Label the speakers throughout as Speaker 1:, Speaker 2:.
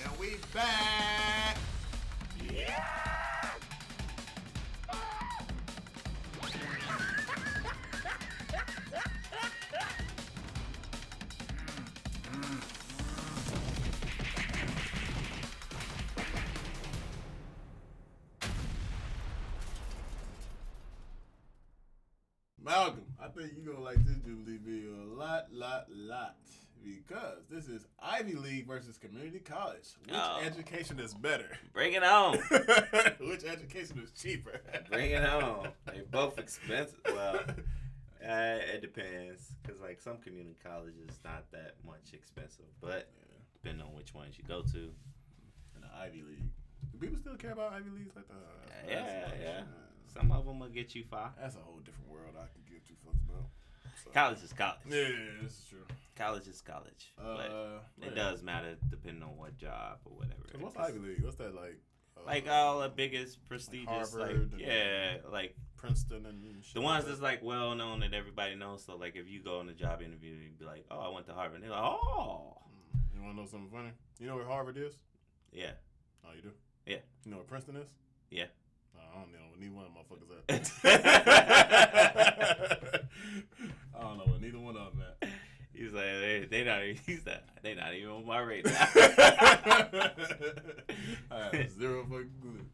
Speaker 1: And we back. Yeah. Malcolm, I think you're gonna like this Jubilee video a lot. Because this is Ivy League versus community college. Which education is better?
Speaker 2: Bring it on.
Speaker 1: Which education is cheaper?
Speaker 2: Bring it on. They both expensive. Well, it depends. Because, like, some community colleges not that much expensive. But depending on which ones you go to.
Speaker 1: And the Ivy League. Do people still care about Ivy Leagues like that?
Speaker 2: Yeah. Some of them will get you far.
Speaker 1: That's a whole different world I can give two fucks about. So.
Speaker 2: College is college.
Speaker 1: Yeah, this is true.
Speaker 2: College is college. But it does matter depending on what job or whatever.
Speaker 1: What's Ivy League? What's that like?
Speaker 2: Like all the biggest prestigious,
Speaker 1: Harvard,
Speaker 2: like
Speaker 1: Princeton and shit.
Speaker 2: The ones that's like well known that everybody knows. So like if you go on a job interview, you'd be like, "Oh, I went to Harvard." And they're like, "Oh."
Speaker 1: You want to know something funny? You know where Harvard is?
Speaker 2: Yeah.
Speaker 1: Oh, you do?
Speaker 2: Yeah.
Speaker 1: You know where Princeton is?
Speaker 2: Yeah.
Speaker 1: I don't know what neither one of them motherfuckers at. I don't know what neither one of them at.
Speaker 2: He's like, they not even on my radar.
Speaker 1: I have zero fucking clue.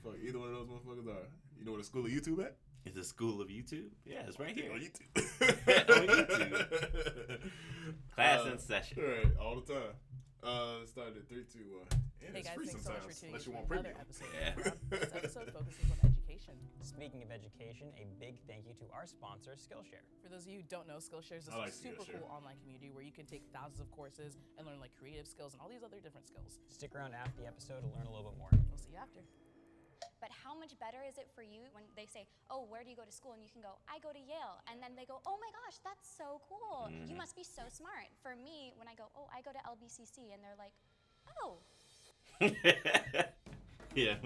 Speaker 1: Fuck either one of those motherfuckers are. You know where the school of YouTube at?
Speaker 2: It's the school of YouTube? Yeah, it's right here.
Speaker 1: On YouTube.
Speaker 2: On YouTube. Class in session.
Speaker 1: Right, all the time. Started at 3, 2, 1. And
Speaker 3: hey
Speaker 1: it's
Speaker 3: guys,
Speaker 1: free
Speaker 3: thanks so much for
Speaker 1: sometimes,
Speaker 3: tuning
Speaker 1: unless
Speaker 3: in
Speaker 1: you
Speaker 3: to
Speaker 1: want
Speaker 3: another
Speaker 1: premium.
Speaker 3: episode.
Speaker 2: Yeah.
Speaker 3: This episode focuses on education.
Speaker 4: Speaking of education, a big thank you to our sponsor, Skillshare.
Speaker 3: For those of you who don't know, Skillshare is a super cool online community where you can take thousands of courses and learn like creative skills and all these other different skills.
Speaker 4: Stick around after the episode to learn a little bit more.
Speaker 3: We'll see you after.
Speaker 5: But how much better is it for you when they say, "Oh, where do you go to school?" And you can go, "I go to Yale." And then they go, "Oh my gosh, that's so cool. You must be so smart." For me, when I go, "Oh, I go to LBCC," and they're like, "Oh."
Speaker 2: Yeah,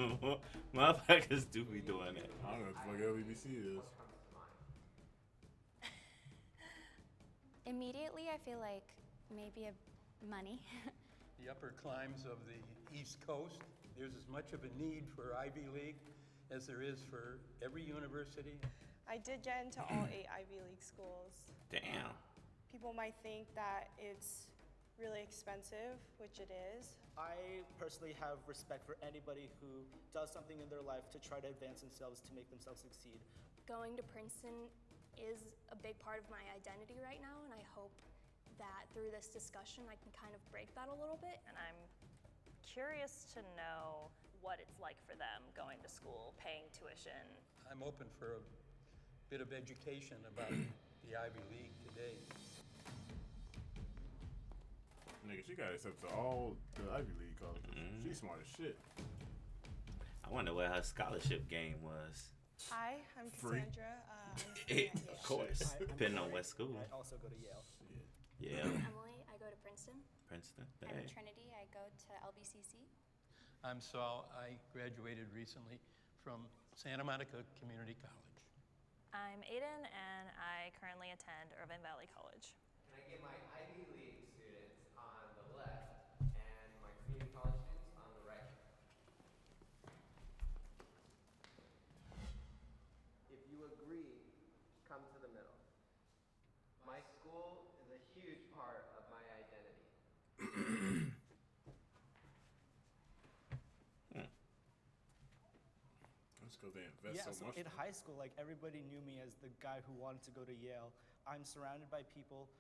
Speaker 2: motherfuckers do be doing it.
Speaker 1: I don't know what the fuck LBC is.
Speaker 5: Immediately, I feel like maybe money.
Speaker 6: The upper climes of the East Coast, there's as much of a need for Ivy League as there is for every university.
Speaker 7: I did get into all 8 Ivy League schools.
Speaker 2: Damn.
Speaker 7: People might think that it's really expensive, which it is.
Speaker 8: I personally have respect for anybody who does something in their life to try to advance themselves, to make themselves succeed.
Speaker 9: Going to Princeton is a big part of my identity right now, and I hope that through this discussion I can kind of break that a little bit.
Speaker 10: And I'm curious to know what it's like for them going to school, paying tuition.
Speaker 6: I'm open for a bit of education about the Ivy League today.
Speaker 1: Nigga, she got accepted to all the Ivy League colleges. She's smart as shit.
Speaker 2: I wonder what her scholarship game was.
Speaker 7: Hi, I'm
Speaker 1: Free.
Speaker 7: Cassandra.
Speaker 2: Of course, depending on what school.
Speaker 8: I also go to Yale.
Speaker 2: Yeah.
Speaker 9: Emily, I go to Princeton.
Speaker 2: Princeton.
Speaker 5: I'm
Speaker 2: Hey.
Speaker 5: Trinity. I go to LBCC.
Speaker 6: I'm Saul. I graduated recently from Santa Monica Community College.
Speaker 10: I'm Aiden, and I currently attend Irvine Valley College.
Speaker 11: Can I get my Ivy League students on the left and my community college students on the right? If you agree, come to the middle. My school is a huge part of my identity.
Speaker 1: That's because they invest so much.
Speaker 8: In high school, like everybody knew me as the guy who wanted to go to Yale. I'm surrounded by people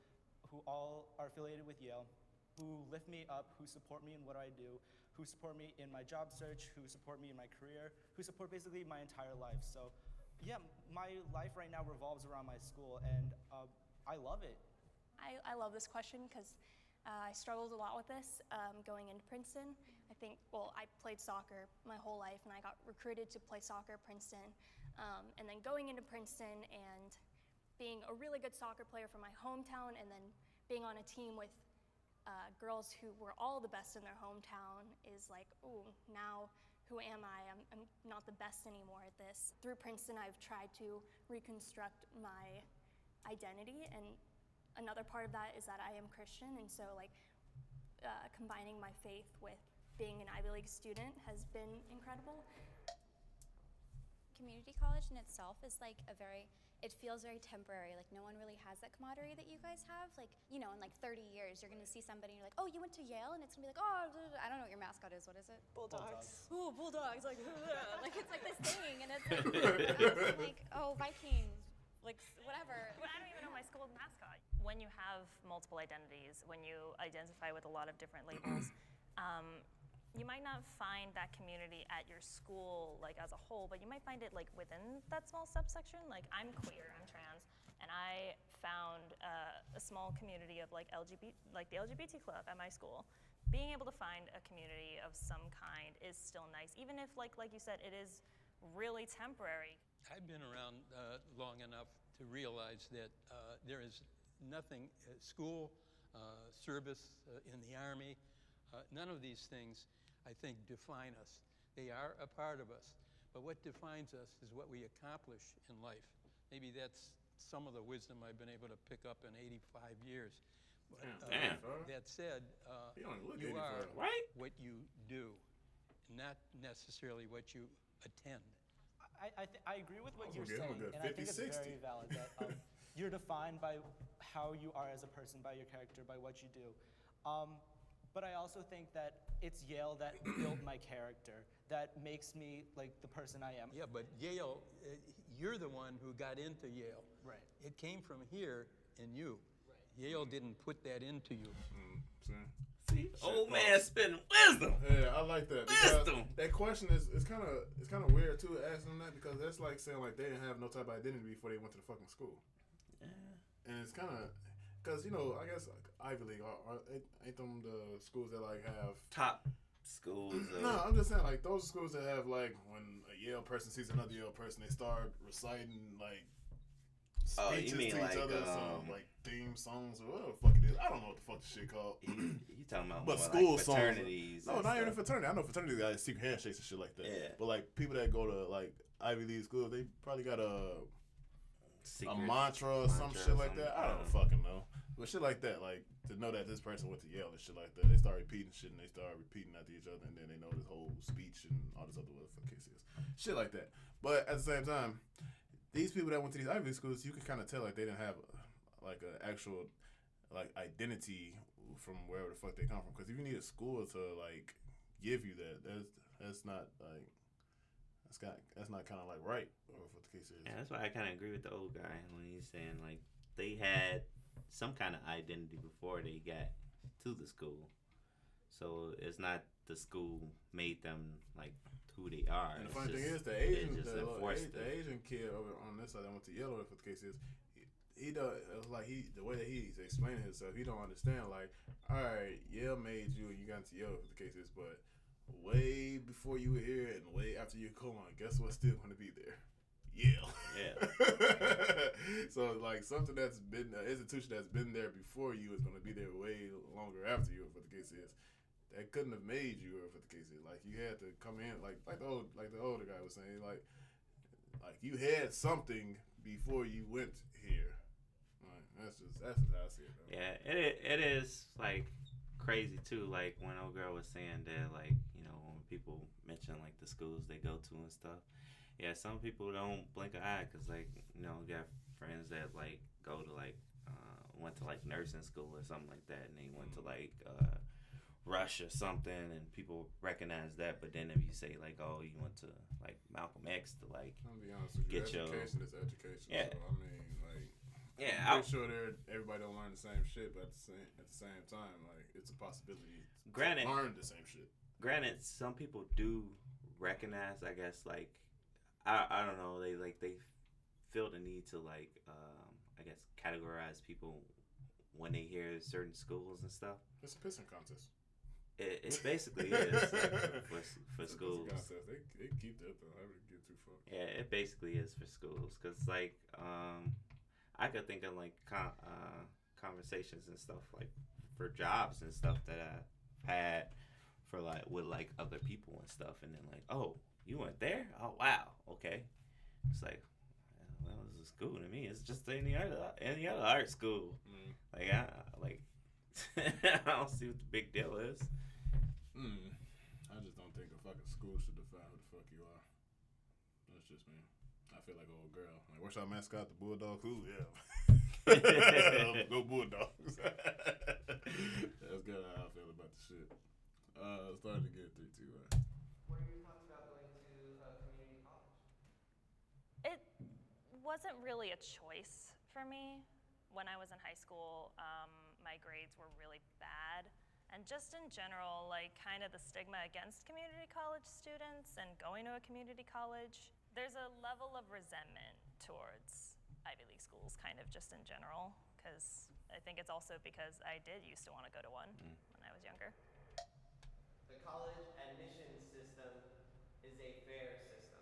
Speaker 8: who all are affiliated with Yale, who lift me up, who support me in what I do, who support me in my job search, who support me in my career, who support basically my entire life. So yeah, my life right now revolves around my school, and I love it.
Speaker 9: I love this question because I struggled a lot with this going into Princeton. I think, well, I played soccer my whole life, and I got recruited to play soccer at Princeton. And then going into Princeton and being a really good soccer player from my hometown, and then being on a team with girls who were all the best in their hometown is like, ooh, now who am I? I'm not the best anymore at this. Through Princeton, I've tried to reconstruct my identity, and another part of that is that I am Christian, and so like combining my faith with being an Ivy League student has been incredible.
Speaker 5: Community college in itself is like it feels very temporary. Like no one really has that camaraderie that you guys have. Like, you know, in like 30 years, you're gonna see somebody and you're like, oh, you went to Yale? And it's gonna be like, oh, I don't know what your mascot is. What is it?
Speaker 7: Bulldogs.
Speaker 5: Ooh, Bulldogs. Like, like it's like this thing. And it's like, oh, Vikings. Like, whatever.
Speaker 10: Well, I don't even know my school mascot. When you have multiple identities, when you identify with a lot of different labels, you might not find that community at your school like as a whole, but you might find it like within that small subsection. Like I'm queer, I'm trans, and I found a small community of like the LGBT club at my school. Being able to find a community of some kind is still nice, even if like you said, it is really temporary.
Speaker 6: I've been around long enough to realize that there is nothing, school, service in the Army, none of these things I think define us. They are a part of us, but what defines us is what we accomplish in life. Maybe that's some of the wisdom I've been able to pick up in 85 years. But, that said, you are what you do, not necessarily what you attend.
Speaker 8: I agree with what you're saying, and I think it's very valid that you're defined by how you are as a person, by your character, by what you do. But I also think that it's Yale that built my character, that makes me like the person I am.
Speaker 6: Yeah, but Yale, you're the one who got into Yale.
Speaker 8: Right.
Speaker 6: It came from here in you. Right. Yale didn't put that into you.
Speaker 2: See, old man spitting wisdom.
Speaker 1: Yeah, I like that. Wisdom. That question is kind of weird too, asking them that, because that's like saying like they didn't have no type of identity before they went to the fucking school. Yeah. And it's kind of. Because, you know, I guess like Ivy League, ain't them the schools that like have
Speaker 2: top schools?
Speaker 1: No, I'm just saying like those schools that have like when a Yale person sees another Yale person, they start reciting like speeches to each other, like theme songs or whatever the fuck it is. I don't know what the fuck this shit called.
Speaker 2: You talking about
Speaker 1: but
Speaker 2: more
Speaker 1: school
Speaker 2: like fraternities?
Speaker 1: No, not even fraternity. I know fraternities got secret handshakes and shit like that. Yeah. But like people that go to like Ivy League schools, they probably got a mantra or some shit like that. I don't fucking know. But shit like that, like to know that this person went to Yale and shit like that, they start repeating shit and they start repeating after each other, and then they know this whole speech and all this other whatever case is. Shit like that. But at the same time, these people that went to these Ivy League schools, you can kind of tell like they didn't have like an actual like identity from wherever the fuck they come from. Because if you need a school to like give you that, that's not like. That's not kind of like right, or what the case is.
Speaker 2: Yeah, that's why I kind of agree with the old guy when he's saying like they had some kind of identity before they got to the school, so it's not the school made them like who they are.
Speaker 1: And the funny thing is, the Asian kid over on this side that went to Yale, what the case is, he does like the way that he's explaining himself, he don't understand like, all right, Yale made you and you got into Yale, what the case is, but way before you were here and way after you come on, guess what's still going to be there? Yale. Yeah. So like something that's been an institution that's been there before you is going to be there way longer after you, if what the case is. That couldn't have made you, if what the case is. Like you had to come in like the older guy was saying, like you had something before you went here. Like, that's just how I see it. Though.
Speaker 2: Yeah, it is like crazy too. Like when old girl was saying that, like, you know, when people mention like the schools they go to and stuff. Yeah, some people don't blink an eye because, like, you know, got friends that like go to like went to like nursing school or something like that, and they went to like Rush or something, and people recognize that. But then if you say like, oh, you went to like Malcolm X to like
Speaker 1: I'm be honest with you,
Speaker 2: get
Speaker 1: education is education.
Speaker 2: Yeah.
Speaker 1: So I mean, like,
Speaker 2: yeah,
Speaker 1: I'm pretty sure everybody don't learn the same shit, but at the same time, like, it's a possibility to learn the same shit.
Speaker 2: Granted, some people do recognize, I guess, like, I don't know, they feel the need to like I guess categorize people when they hear certain schools and stuff.
Speaker 1: It's a pissing contest.
Speaker 2: It basically is like, for schools.
Speaker 1: They keep that though. I would get too far.
Speaker 2: Yeah, it basically is for schools because like I could think of like conversations and stuff like for jobs and stuff that I've had for like with like other people and stuff, and then like, oh, you went there? Oh wow, okay. It's like, well, this is school to me. It's just any other art school. Like I don't see what the big deal is.
Speaker 1: I just don't think a fucking school should define who the fuck you are. That's just me. I feel like an old girl. Like, what's our mascot? The Bulldogs? Who? Yeah. Go Bulldogs. That's good how I feel about the shit. Starting to get 3-2.
Speaker 11: What are your thoughts about going to community college?
Speaker 10: It wasn't really a choice for me. When I was in high school, my grades were really bad. And just in general, like kind of the stigma against community college students and going to a community college, there's a level of resentment towards Ivy League schools, kind of just in general, because I think it's also because I did used to want to go to one when I was younger.
Speaker 11: The college admissions system is a fair system.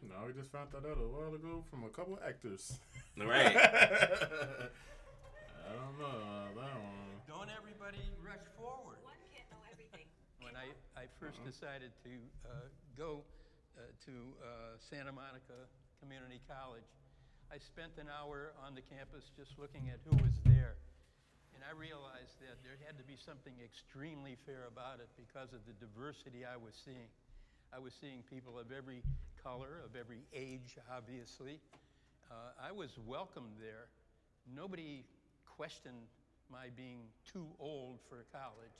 Speaker 1: No, we just found that out a while ago from a couple actors.
Speaker 2: Right.
Speaker 1: I don't know that one.
Speaker 6: Don't everybody rush forward.
Speaker 12: One can't know everything.
Speaker 6: When I first decided to go to Santa Monica Community College, I spent an hour on the campus just looking at who was there. And I realized that there had to be something extremely fair about it because of the diversity I was seeing. I was seeing people of every color, of every age, obviously. I was welcomed there. Nobody questioned my being too old for college.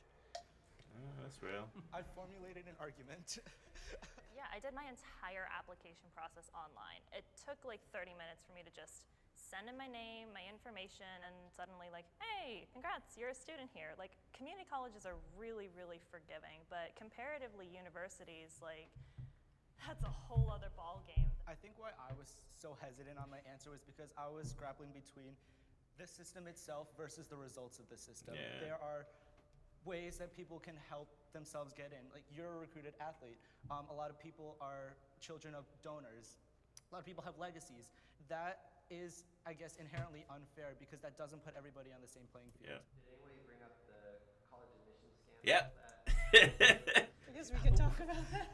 Speaker 2: That's real.
Speaker 8: I formulated an argument.
Speaker 10: Yeah, I did my entire application process online. It took like 30 minutes for me to just send in my name, my information, and suddenly like, hey, congrats, you're a student here. Like, community colleges are really, really forgiving, but comparatively universities, like, that's a whole other ball game.
Speaker 8: I think why I was so hesitant on my answer was because I was grappling between the system itself versus the results of the system.
Speaker 2: Yeah.
Speaker 8: There are ways that people can help themselves get in. Like, you're a recruited athlete. A lot of people are children of donors. A lot of people have legacies. That is, I guess, inherently unfair because that doesn't put everybody on the same playing field.
Speaker 2: Yeah.
Speaker 11: Did anybody bring up the college admissions scandal?
Speaker 2: Yep.
Speaker 7: I guess we can talk about that.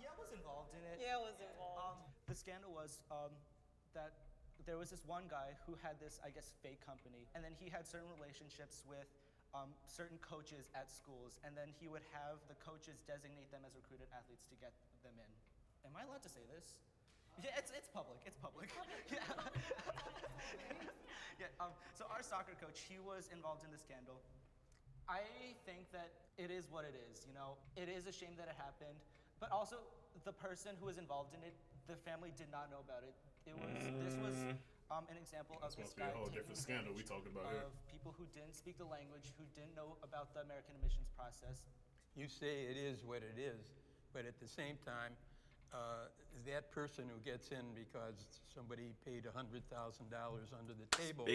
Speaker 8: Yale was involved in it.
Speaker 7: Yale was involved.
Speaker 8: The scandal was that there was this one guy who had this, I guess, fake company, and then he had certain relationships with certain coaches at schools, and then he would have the coaches designate them as recruited athletes to get them in. Am I allowed to say this? Yeah, it's public. It's public. Yeah. So our soccer coach, he was involved in the scandal. I think that it is what it is. You know, it is a shame that it happened, but also the person who was involved in it, the family did not know about it. This was an example of this guy
Speaker 1: a whole
Speaker 8: taking
Speaker 1: different scandal we talking about here.
Speaker 8: of people who didn't speak the language, who didn't know about the American admissions process.
Speaker 6: You say it is what it is, but at the same time, that person who gets in because somebody paid $100,000 under the table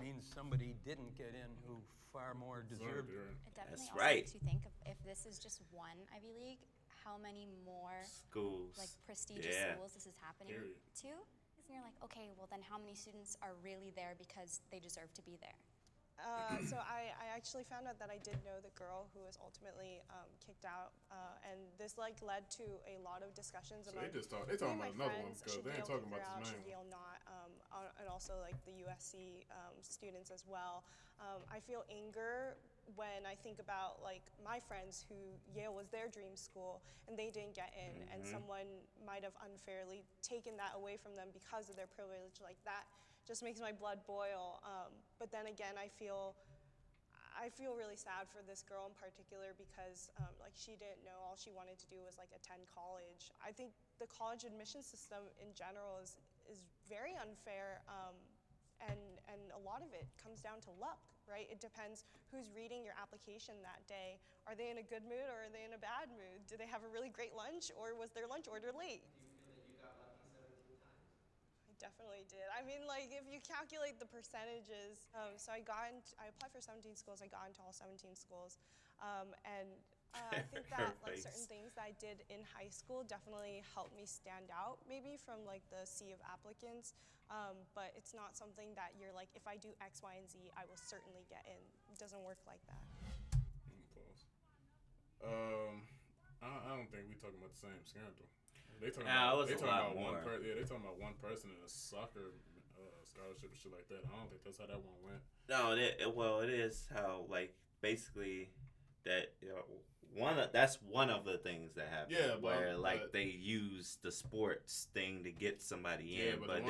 Speaker 6: means somebody didn't get in who far more deserved it.
Speaker 5: It definitely
Speaker 2: That's
Speaker 5: also
Speaker 2: right.
Speaker 5: makes you think of if this is just one Ivy League, how many more
Speaker 2: schools,
Speaker 5: like prestigious schools this is happening to? And you're like, okay, well then how many students are really there because they deserve to be there?
Speaker 7: So I actually found out that I did know the girl who was ultimately kicked out, and this like led to a lot of discussions
Speaker 1: So
Speaker 7: among
Speaker 1: they talking about another one because
Speaker 7: should
Speaker 1: they ain't
Speaker 7: Yale
Speaker 1: talking
Speaker 7: kick her
Speaker 1: about
Speaker 7: out,
Speaker 1: this
Speaker 7: should
Speaker 1: main
Speaker 7: Yale not, and also like the USC students as well. I feel anger when I think about like my friends who Yale was their dream school and they didn't get in, and someone might have unfairly taken that away from them because of their privilege. Like that just makes my blood boil. But then again, I feel really sad for this girl in particular because like she didn't know, all she wanted to do was like attend college. I think the college admission system in general is very unfair, and a lot of it comes down to luck, right? It depends who's reading your application that day. Are they in a good mood or are they in a bad mood? Do they have a really great lunch or was their lunch order late?
Speaker 11: Do you feel that you got lucky 17 times?
Speaker 7: I definitely did. I mean, like, if you calculate the percentages, so I applied for 17 schools, I got into all 17 schools, and I think that like certain things that I did in high school definitely helped me stand out, maybe from like the sea of applicants, but it's not something that you're like, if I do X, Y, and Z, I will certainly get in. It doesn't work like that.
Speaker 1: I don't think we're talking about the same scandal. They talking
Speaker 2: it was
Speaker 1: they
Speaker 2: a
Speaker 1: talking
Speaker 2: lot
Speaker 1: about
Speaker 2: more.
Speaker 1: they talking about one person in a soccer scholarship and shit like that. I don't think that's how that one went.
Speaker 2: No, it is how like basically that that's one of the things that happened.
Speaker 1: Yeah,
Speaker 2: where like they use the sports thing to get somebody in.
Speaker 1: But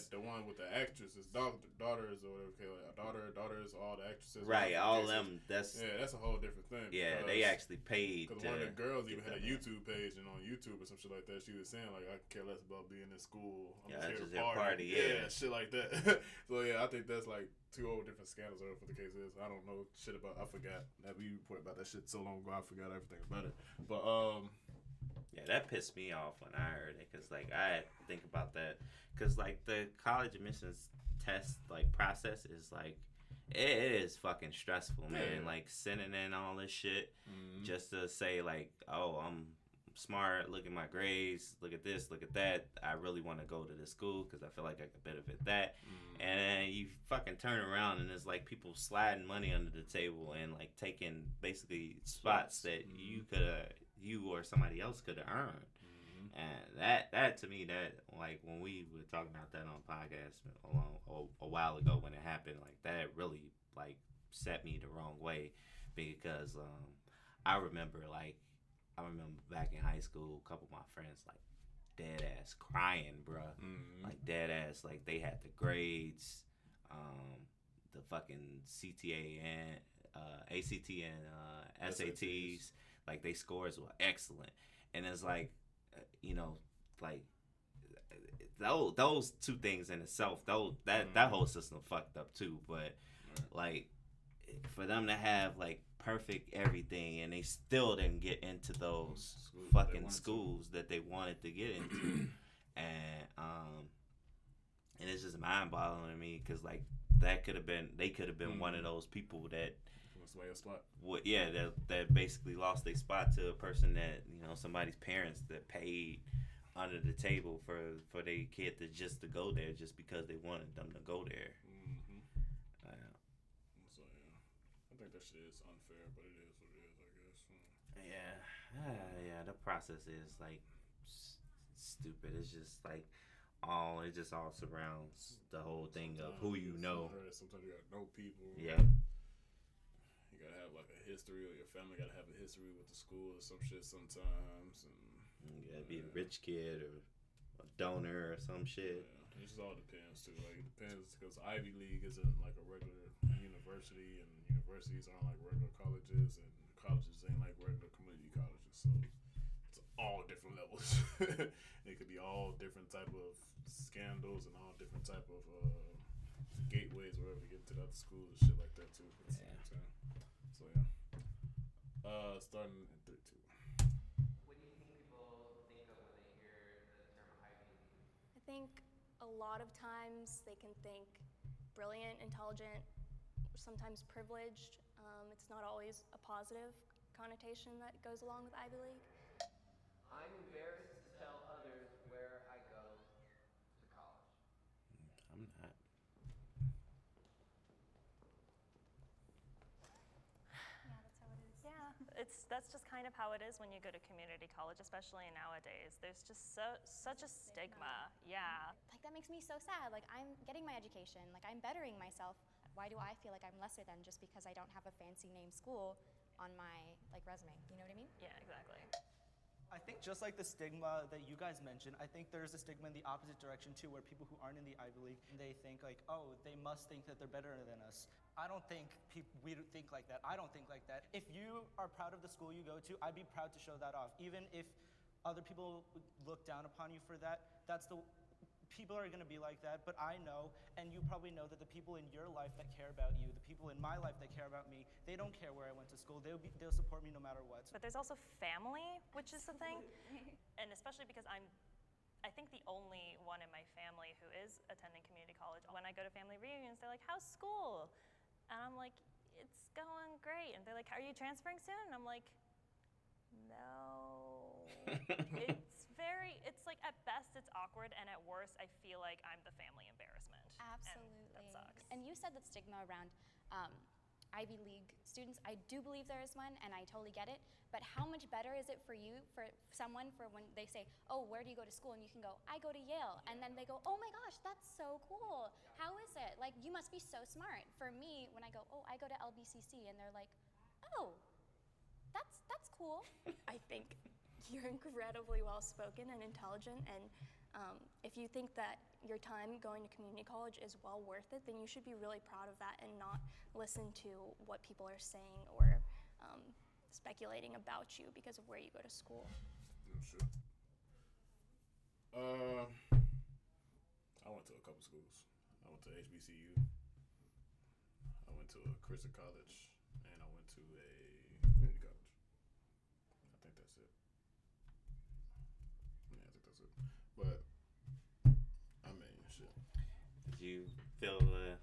Speaker 1: the one with the actresses, daughters or whatever, like daughters, all the actresses.
Speaker 2: Right, all them. That's
Speaker 1: a whole different thing.
Speaker 2: Yeah, they actually paid.
Speaker 1: Because one of the girls even had a YouTube page, and on YouTube or some shit like that, she was saying like, I care less about being in school. I'm just here to party. Yeah, shit like that. So yeah, I think that's like two old different scandals or whatever the case is. I don't know shit about. I forgot that we reported about that shit so long ago. I forgot everything about it. But
Speaker 2: yeah, that pissed me off when I heard it, because like I think about that, because like the college admissions test like process is like it is fucking stressful, man.
Speaker 1: Yeah.
Speaker 2: Like sending in all this shit just to say like, oh, I'm smart, look at my grades, look at this, look at that, I really want to go to this school because I feel like I could benefit that. And then you fucking turn around and it's like people sliding money under the table and like taking basically spots that you or somebody else could have earned. And that to me, that like when we were talking about that on podcast a while ago when it happened, like that really like set me the wrong way, because I remember back in high school, a couple of my friends like dead ass crying, bruh. Like dead ass, like they had the grades, the fucking CTA and ACT and SATs, like they scores were excellent, and it's like, like those two things in itself, that whole system fucked up too. But like for them to have like perfect everything and they still didn't get into those fucking schools that they wanted to get into, and it's just mind boggling to me, because like they could have been one of those people that that basically lost their spot to a person that, somebody's parents that paid under the table for their kid to go there just because they wanted them to go there.
Speaker 1: So yeah, I think that shit is unfair, but it is what it is, I guess.
Speaker 2: Yeah, the process is like stupid. It's just like it just all surrounds the whole thing of who you know.
Speaker 1: Sometimes you gotta know people.
Speaker 2: Yeah.
Speaker 1: You gotta have like a history, or your family gotta have a history with the school or some shit sometimes, and
Speaker 2: you gotta be a rich kid or a donor or some shit.
Speaker 1: Yeah, it just all depends too. Like it depends, because Ivy League isn't like a regular university, and universities aren't like regular colleges, and colleges ain't like regular community colleges. So it's all different levels. It could be all different type of scandals and all different type of gateways wherever you get into the other schools and shit like that too. At the same time. So yeah. Starting in 3, 2.
Speaker 11: What do you think people think of when they hear the term Ivy League?
Speaker 9: I think a lot of times they can think brilliant, intelligent, sometimes privileged. It's not always a positive connotation that goes along with Ivy League.
Speaker 11: I'm embarrassed to tell others where I go to college.
Speaker 2: I'm not.
Speaker 9: Yeah, that's how it is.
Speaker 10: Yeah, that's just kind of how it is when you go to community college, especially nowadays. There's just such a stigma. Yeah.
Speaker 5: Like that makes me so sad. Like I'm getting my education, like I'm bettering myself. Why do I feel like I'm lesser than just because I don't have a fancy name school on my like resume? You know what I mean?
Speaker 10: Yeah, exactly.
Speaker 8: I think just like the stigma that you guys mentioned, I think there's a stigma in the opposite direction too, where people who aren't in the Ivy League, they think like, oh, they must think that they're better than us. I don't think we think like that. I don't think like that. If you are proud of the school you go to, I'd be proud to show that off. Even if other people look down upon you for that, people are gonna be like that, but I know, and you probably know, that the people in your life that care about you, the people in my life that care about me, they don't care where I went to school. They'll support me no matter what.
Speaker 10: But there's also family, which is the thing, and especially because I think the only one in my family who is attending community college. When I go to family reunions, they're like, "How's school?" And I'm like, "It's going great." And they're like, "Are you transferring soon?" And I'm like, "No." It's like at best it's awkward, and at worst I feel like I'm the family embarrassment.
Speaker 5: Absolutely.
Speaker 10: And that sucks.
Speaker 5: And you said that stigma around Ivy League students. I do believe there is one, and I totally get it. But how much better is it for you, for someone, for when they say, oh, where do you go to school? And you can go, I go to Yale. And then they go, oh my gosh, that's so cool. How is it? Like, you must be so smart. For me, when I go, oh, I go to LBCC, and they're like, oh, that's cool.
Speaker 9: I think you're incredibly well-spoken and intelligent, and if you think that your time going to community college is well worth it, then you should be really proud of that and not listen to what people are saying or speculating about you because of where you go to school.
Speaker 1: Sure. I went to a couple schools. I went to HBCU. I went to a Christian college, and I went to a community college. I think that's it. Yeah, I think that's it. But I mean, shit.
Speaker 2: Did you feel the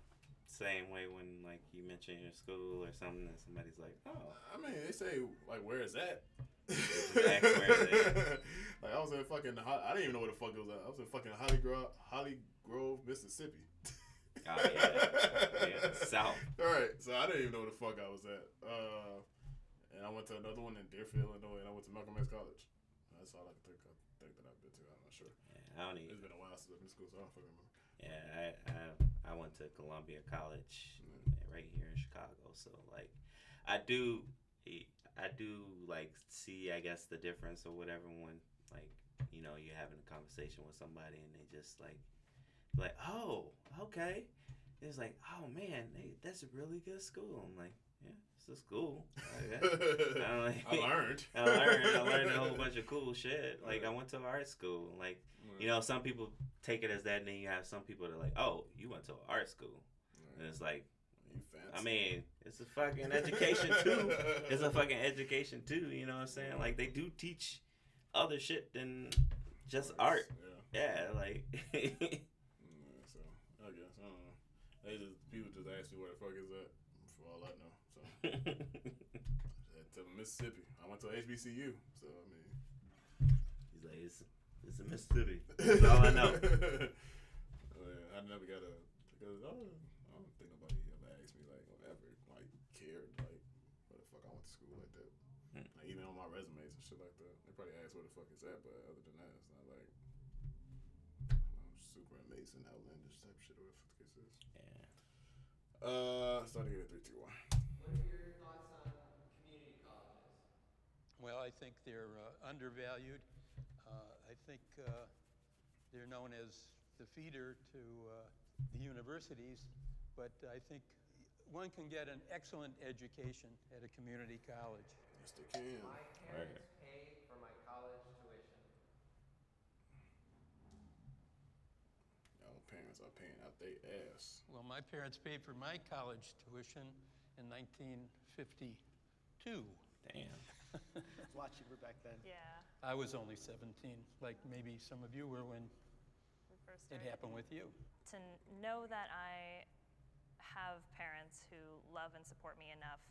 Speaker 2: same way when, like, you mention your school or something, and somebody's like, "Oh"?
Speaker 1: I mean, they say like, "Where is that?"
Speaker 2: Where is it?
Speaker 1: Like, I was in fucking. I didn't even know where the fuck it was at. I was in fucking Holly Grove, Mississippi.
Speaker 2: Oh yeah, South.
Speaker 1: All right, so I didn't even know where the fuck I was at. And I went to another one in Deerfield, Illinois, and I went to Malcolm X College. That's all I can think that I've been to. I'm not sure.
Speaker 2: Yeah, I don't even.
Speaker 1: It's been a while since I've been to school, so I don't fucking remember.
Speaker 2: Yeah, I went to Columbia College right here in Chicago. So like, I do like see, I guess, the difference or whatever when, like, you know, you're having a conversation with somebody and they just like, oh, okay. It's like, oh man, that's a really good school. I'm like, yeah, it's a school.
Speaker 1: I learned.
Speaker 2: I learned a whole bunch of cool shit. Like, I went to art school. Like, you know, some people take it as that, and then you have some people that are like, oh, you went to art school. And it's like, I mean, it's a fucking education too. It's a fucking education too. You know what I'm saying? Like, they do teach other shit than just art. Yeah, like.
Speaker 1: So I guess I don't know. People just ask me where the fuck is that, for all I know. So to Mississippi. I went to HBCU. So I mean,
Speaker 2: he's like, it's in Mississippi. That's all I know.
Speaker 1: I never got because I don't think nobody ever asked me like cared like where the fuck I went to school like that. Like, even on my resumes and shit like that, they probably ask where the fuck is that, but other than that, it's not like super amazing, outlandish type shit or whatever the case is. Yeah. Starting at 3, 2, 1.
Speaker 11: What are your thoughts on community colleges?
Speaker 6: Well, I think they're undervalued. I think they're known as the feeder to the universities, but I think one can get an excellent education at a community college.
Speaker 1: Yes, they can.
Speaker 11: My parents paid for my college tuition.
Speaker 1: Y'all parents are paying out their ass.
Speaker 6: Well, my parents paid for my college tuition in 1952.
Speaker 2: Damn.
Speaker 8: It's a lot cheaper back then.
Speaker 10: Yeah.
Speaker 6: I was only 17, like maybe some of you were when it happened with you.
Speaker 10: To know that I have parents who love and support me enough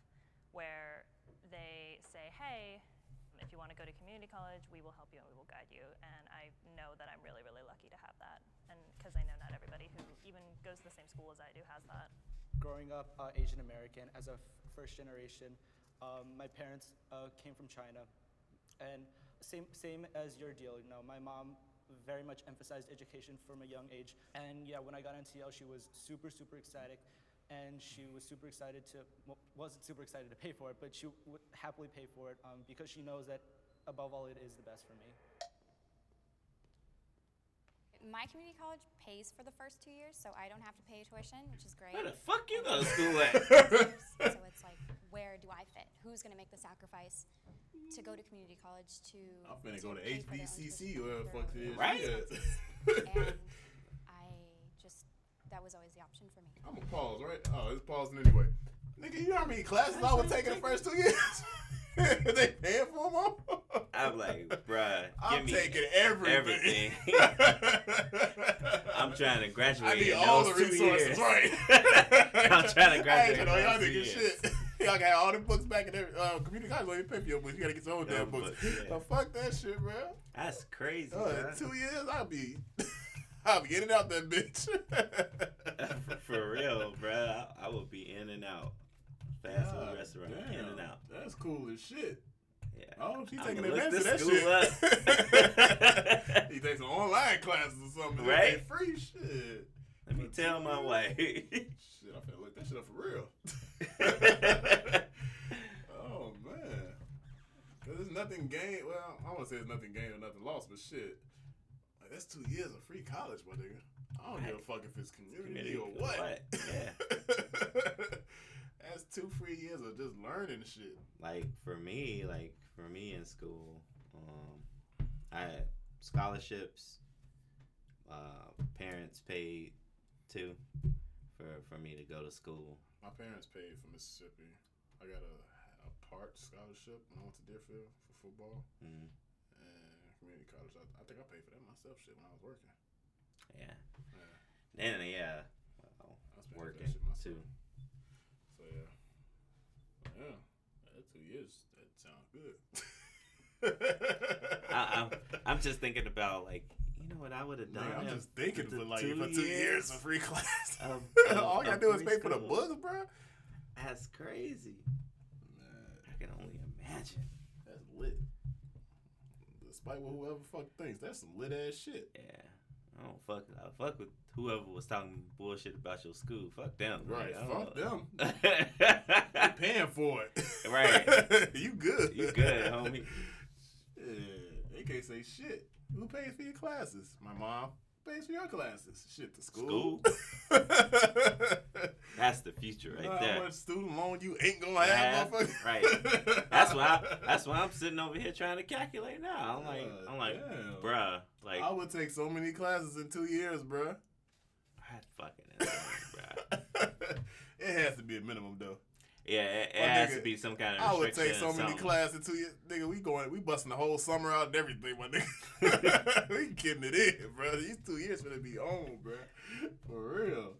Speaker 10: where they say, hey, if you want to go to community college, we will help you and we will guide you. And I know that I'm really, really lucky to have that. And because I know not everybody who even goes to the same school as I do has that.
Speaker 8: Growing up Asian American as a first generation, my parents came from China, and same as your deal. You know, my mom very much emphasized education from a young age, and yeah, when I got into Yale, she was super ecstatic, and she was wasn't super excited to pay for it, but she would happily pay for it because she knows that above all, it is the best for me.
Speaker 5: My community college pays for the first 2 years, so I don't have to pay tuition, which is great.
Speaker 2: Where the fuck you go to school at?
Speaker 5: So it's like, where do I fit? Who's going to make the sacrifice to go to community college to
Speaker 1: I'm finna go to HBCC or whatever the fuck it is.
Speaker 2: Right?
Speaker 5: And that was always the option for me.
Speaker 1: I'm gonna pause, right? Oh, it's pausing anyway. Nigga, you know how many classes I was taking the first 2 years? They paying for them all?
Speaker 2: I'm like, bruh,
Speaker 1: I'm taking everything.
Speaker 2: I'm trying to graduate.
Speaker 1: I need
Speaker 2: in
Speaker 1: all
Speaker 2: those
Speaker 1: the
Speaker 2: 2
Speaker 1: resources,
Speaker 2: years.
Speaker 1: right?
Speaker 2: I'm trying to graduate.
Speaker 1: I ain't y'all
Speaker 2: in those 2
Speaker 1: niggas
Speaker 2: years.
Speaker 1: shit. Y'all got all the books back in there. Community college don't even pay for your books. You gotta get your own damn books. So fuck that shit, bro.
Speaker 2: That's crazy,
Speaker 1: In
Speaker 2: bro.
Speaker 1: 2 years, I'll be in and out that bitch.
Speaker 2: For real, bro. I will be in and out. fast food restaurant, in and out.
Speaker 1: That's cool as shit.
Speaker 2: Yeah.
Speaker 1: Oh, she taking advantage of that shit. He takes some online classes or something.
Speaker 2: Right?
Speaker 1: Free shit.
Speaker 2: Let me tell my way.
Speaker 1: Shit, I finna look that shit up for real. Oh, man. Because there's nothing gained. Well, I don't want to say there's nothing gained or nothing lost, but shit. Like, that's 2 years of free college, my nigga. I don't give a fuck if it's community or what.
Speaker 2: Yeah.
Speaker 1: That's 2 free years of just learning shit.
Speaker 2: Like for me in school, I had scholarships. Parents paid too for me to go to school.
Speaker 1: My parents paid for Mississippi. I got a part scholarship when I went to Deerfield for football. And community college. I think I paid for that myself shit when I was working.
Speaker 2: Yeah. Then well, I was working too.
Speaker 1: So yeah, that 2 years, that sounds good.
Speaker 2: I'm just thinking about like, you know what I would have done.
Speaker 1: Man, I'm just thinking for 2 years of free class. All I gotta do is pay for the books, bro.
Speaker 2: That's crazy.
Speaker 1: Man,
Speaker 2: I can only imagine.
Speaker 1: That's lit. Despite what whoever fuck thinks, that's some lit ass shit.
Speaker 2: Yeah. I fuck with whoever was talking bullshit about your school. Fuck them.
Speaker 1: Right, fuck them.
Speaker 2: They
Speaker 1: paying for it.
Speaker 2: Right.
Speaker 1: You good.
Speaker 2: You good, homie.
Speaker 1: Yeah, they can't say shit. Who pays for your classes? My mom pays for your classes. Shit, the school.
Speaker 2: That's the future right there.
Speaker 1: How much student loan you ain't gonna have, motherfucker?
Speaker 2: Right. That's why I'm sitting over here trying to calculate now. I'm like,
Speaker 1: damn.
Speaker 2: bruh. Like,
Speaker 1: I would take so many classes in 2 years, bruh.
Speaker 2: That's fucking insane, bruh.
Speaker 1: It has to be a minimum though.
Speaker 2: Yeah, it has to be some kind of restriction.
Speaker 1: I would take so many classes in 2 years. Nigga, we busting the whole summer out and everything, my nigga. We getting it in, bro. These 2 years finna be on, bro. For real.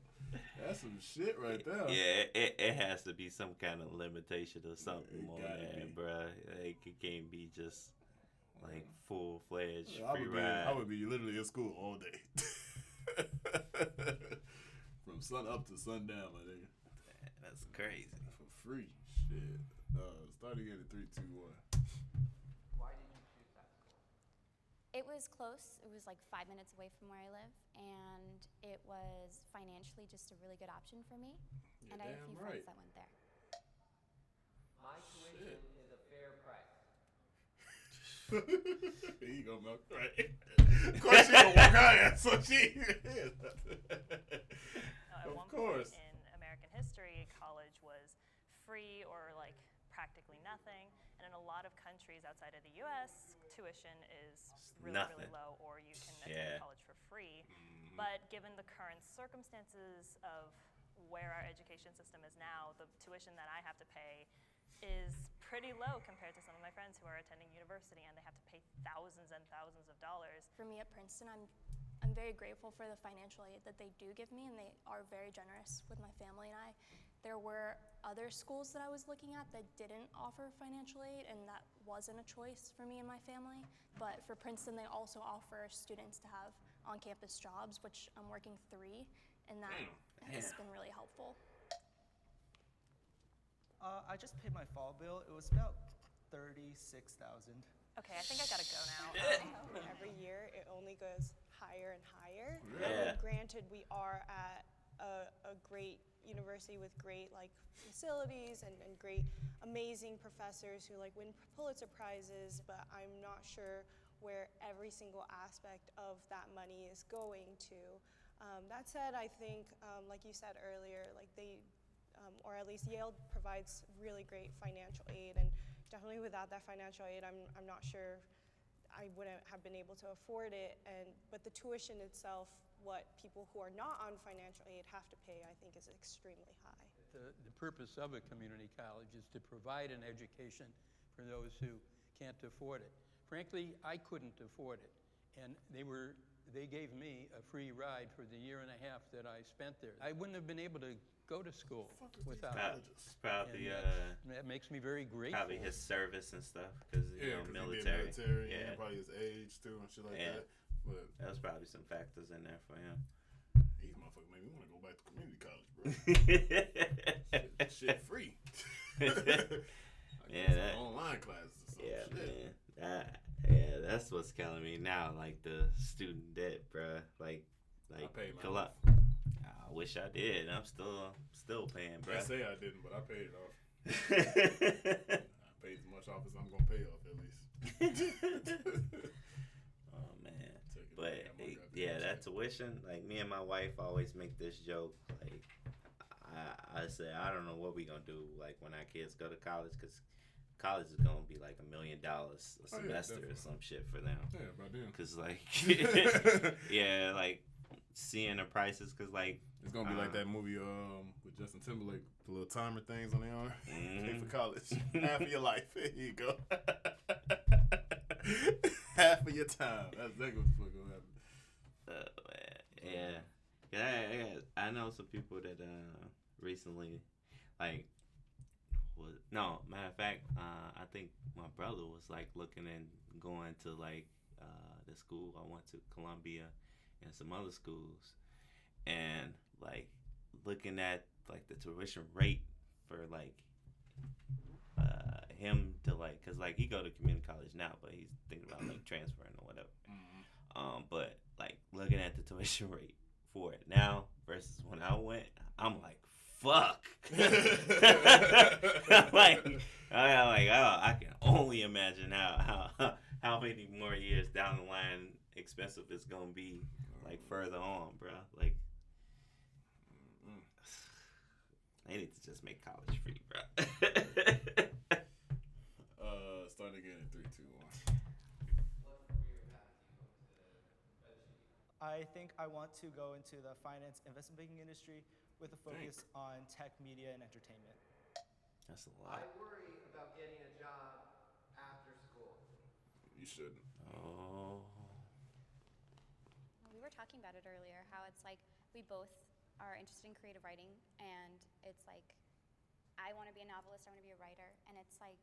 Speaker 1: That's some shit right there.
Speaker 2: Yeah, it has to be some kind of limitation or something on that, bro. Like, it can't be just like full-fledged free ride.
Speaker 1: I would be literally in school all day. From sun up to sundown, my nigga.
Speaker 2: That's crazy.
Speaker 1: For free. Shit. Start again in 3, 2, 1.
Speaker 11: Why did you choose that school?
Speaker 5: It was close. It was like 5 minutes away from where I live, and it was financially just a really good option for me.
Speaker 1: You're
Speaker 5: and I had a few friends that went there.
Speaker 11: My tuition is a fair price.
Speaker 1: Here you go, Milk. Right. Of course she gonna walk out there, so she is.
Speaker 10: At one point in American history, college was free or like practically nothing. And in a lot of countries outside of the U.S., tuition is really low, or you can attend college for free. But given the current circumstances of where our education system is now, the tuition that I have to pay is pretty low compared to some of my friends who are attending university, and they have to pay thousands and thousands of dollars.
Speaker 9: For me at Princeton, I'm very grateful for the financial aid that they do give me, and they are very generous with my family and I. There were other schools that I was looking at that didn't offer financial aid, and that wasn't a choice for me and my family. But for Princeton, they also offer students to have on-campus jobs, which I'm working 3, and that has been really helpful.
Speaker 8: I just paid my fall bill. It was about $36,000.
Speaker 10: Okay, I think I gotta go now.
Speaker 7: Every year, it only goes higher and higher.
Speaker 2: Yeah.
Speaker 7: Granted, we are at a great university with great facilities and great, amazing professors who win Pulitzer Prizes, but I'm not sure where every single aspect of that money is going to. That said, I think, like you said earlier, or at least Yale provides really great financial aid, and definitely without that financial aid, I'm not sure I wouldn't have been able to afford it. But the tuition itself, what people who are not on financial aid have to pay, I think is extremely high.
Speaker 6: The purpose of a community college is to provide an education for those who can't afford it. Frankly, I couldn't afford it, and they gave me a free ride for the year and a half that I spent there. I wouldn't have been able to go to school without it.
Speaker 2: Probably,
Speaker 6: that makes me very grateful.
Speaker 2: Probably his service and stuff, because military.
Speaker 1: And probably his age too and shit like that. But
Speaker 2: that was probably some factors in there for him.
Speaker 1: These motherfuckers made me want to go back to community college, bro. shit free.
Speaker 2: Yeah,
Speaker 1: online classes.
Speaker 2: Yeah,
Speaker 1: shit.
Speaker 2: man. That's what's killing me now. Like the student debt, bruh. Like
Speaker 1: I paid mine
Speaker 2: I
Speaker 1: off.
Speaker 2: wish I did. I'm still paying, bruh.
Speaker 1: I say I didn't, but I paid it off. I paid as much off as I'm gonna pay off at least.
Speaker 2: Oh man, but that tuition. Like me and my wife always make this joke. Like I say, I don't know what we gonna do. Like when our kids go to college, because college is gonna be like $1 million a semester or some shit for them.
Speaker 1: Yeah, about them.
Speaker 2: Cause like, yeah, like seeing the prices, cause like
Speaker 1: it's gonna be like that movie with Justin Timberlake, the little timer things on the arm. Pay for college, half of your life. Here you go. Half of your time. That's exactly what the fuck gonna happen.
Speaker 2: Yeah. I know some people that recently, like, matter of fact, I think my brother was like looking and going to like the school I went to, Columbia, and some other schools, and like looking at like the tuition rate for like him to like, cause like he go to community college now, but he's thinking about like transferring or whatever. But like looking at the tuition rate for it now versus when I went, I'm like, fuck. I can only imagine how many more years down the line expensive it's gonna be, like further on, bro. Like, they need to just make college free, bro.
Speaker 1: Starting again in 3, 2, 1.
Speaker 8: I think I want to go into the finance investment banking industry with a focus on tech, media, and entertainment.
Speaker 2: That's a lot.
Speaker 11: I worry about getting a job after school.
Speaker 1: You shouldn't.
Speaker 2: Oh.
Speaker 5: We were talking about it earlier, how it's like we both are interested in creative writing, and it's like I want to be a novelist, I want to be a writer, and it's like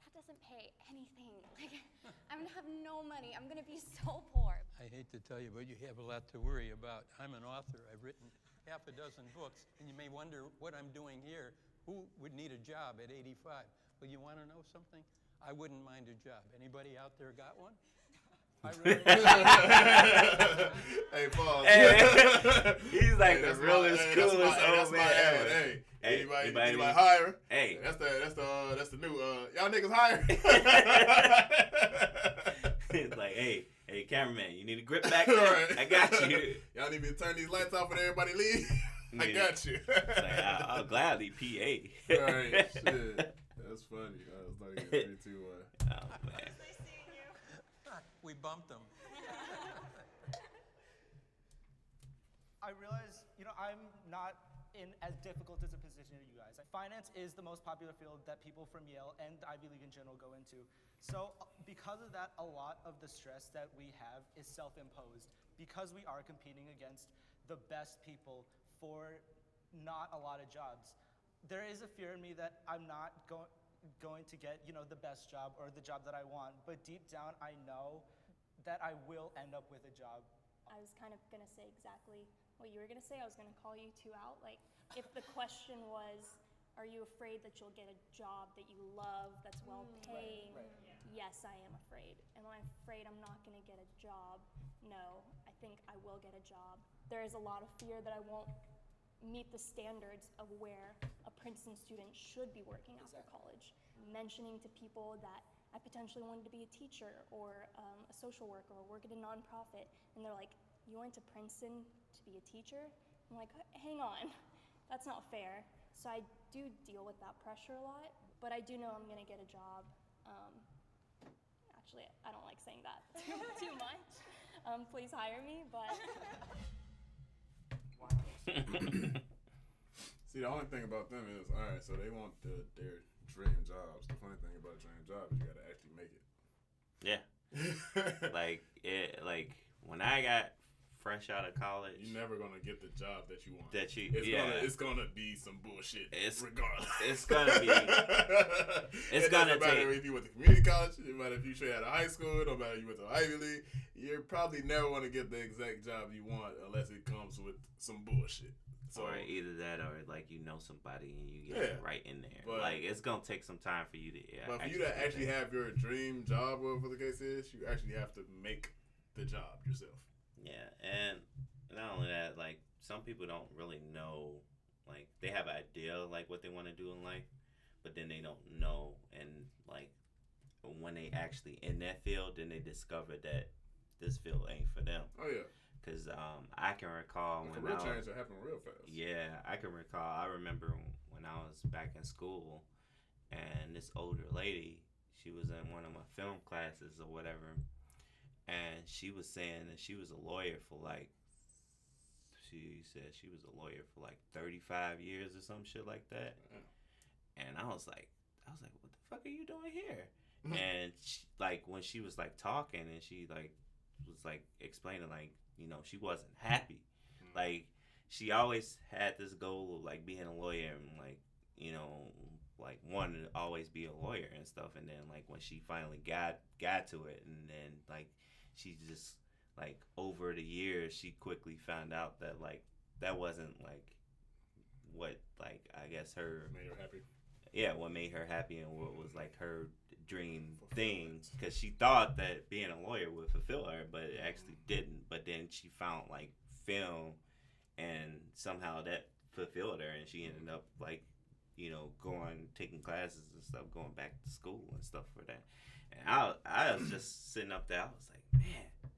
Speaker 5: that doesn't pay anything. Like I'm gonna have no money. I'm gonna be so poor.
Speaker 6: I hate to tell you, but you have a lot to worry about. I'm an author. I've written half a dozen books, and you may wonder what I'm doing here. Who would need a job at 85? Well, you want to know something? I wouldn't mind a job. Anybody out there got one? I really
Speaker 1: Hey, Paul.
Speaker 2: He's like the realest, coolest old man ever.
Speaker 1: Hey, anybody hire?
Speaker 2: Hey,
Speaker 1: that's the new y'all niggas hire.
Speaker 2: It's like, hey, cameraman, you need a grip back?
Speaker 1: Right.
Speaker 2: I got you.
Speaker 1: Y'all need me to turn these lights off when everybody leave? I got you.
Speaker 2: It's like, I'll gladly PA.
Speaker 1: Right, shit. That's funny. I was not getting 3, 2, 1.
Speaker 2: Oh man.
Speaker 6: We bumped them.
Speaker 8: I realize, I'm not in as difficult as a position as you guys. Finance is the most popular field that people from Yale and the Ivy League in general go into. So because of that, a lot of the stress that we have is self-imposed because we are competing against the best people for not a lot of jobs. There is a fear in me that I'm not going to get, the best job or the job that I want, but deep down I know that I will end up with a job.
Speaker 9: I was kind of going to say exactly what you were going to say. I was going to call you two out. Like, if the question was, are you afraid that you'll get a job that you love, that's well-paying?
Speaker 8: Right.
Speaker 9: Yes, I am afraid. Am I afraid I'm not going to get a job? No, I think I will get a job. There is a lot of fear that I won't meet the standards of where a Princeton student should be working after college. Mentioning to people that I potentially wanted to be a teacher or a social worker or work at a nonprofit, and they're like, you went to Princeton to be a teacher? I'm like, hang on, that's not fair. So I do deal with that pressure a lot, but I do know I'm gonna get a job. Actually, I don't like saying that too much. Please hire me, but.
Speaker 1: See, the only thing about them is, all right, so they want their dream jobs. The funny thing about a dream job is you gotta actually make it.
Speaker 2: Yeah. like when I got fresh out of college,
Speaker 1: you're never gonna get the job that you want.
Speaker 2: It's
Speaker 1: gonna be some bullshit. Regardless.
Speaker 2: It's gonna be. It
Speaker 1: doesn't matter if you went to community college. It doesn't matter if you straight out of high school. It don't matter if you went to Ivy League. You're probably never gonna get the exact job you want unless it comes with some bullshit. So
Speaker 2: or either that, or like you know somebody and you get right in there.
Speaker 1: But,
Speaker 2: like it's gonna take some time for you to.
Speaker 1: But for you to actually have your dream job, whatever the case is, you actually have to make the job yourself.
Speaker 2: Yeah, and not only that, like some people don't really know, like they have an idea like what they want to do in life, but then they don't know, and like when they actually in that field, then they discover that this field ain't for them.
Speaker 1: Oh yeah.
Speaker 2: Cause I can recall when
Speaker 1: career change that happened real fast.
Speaker 2: Yeah, I can recall. I remember when I was back in school, and this older lady, she was in one of my film classes or whatever, and she was saying that she was a lawyer for like. She said she was a lawyer for like 35 years or some shit like that, and I was like, what the fuck are you doing here? And she, like when she was like talking, and she like was like explaining like. You know, she wasn't happy. Like, she always had this goal of, like, being a lawyer and, like, you know, like, wanted to always be a lawyer and stuff. And then, like, when she finally got to it, and then, like, she just, like, over the years, she quickly found out that, like, that wasn't, like, what, like, I guess her...
Speaker 1: Made her happy.
Speaker 2: Yeah, what made her happy and what was, like, her dream thing, because she thought that being a lawyer would fulfill her, but it actually didn't. But then she found like film, and somehow that fulfilled her, and she ended up like, you know, taking classes and stuff, going back to school and stuff for that. And I was just sitting up there, I was like, man,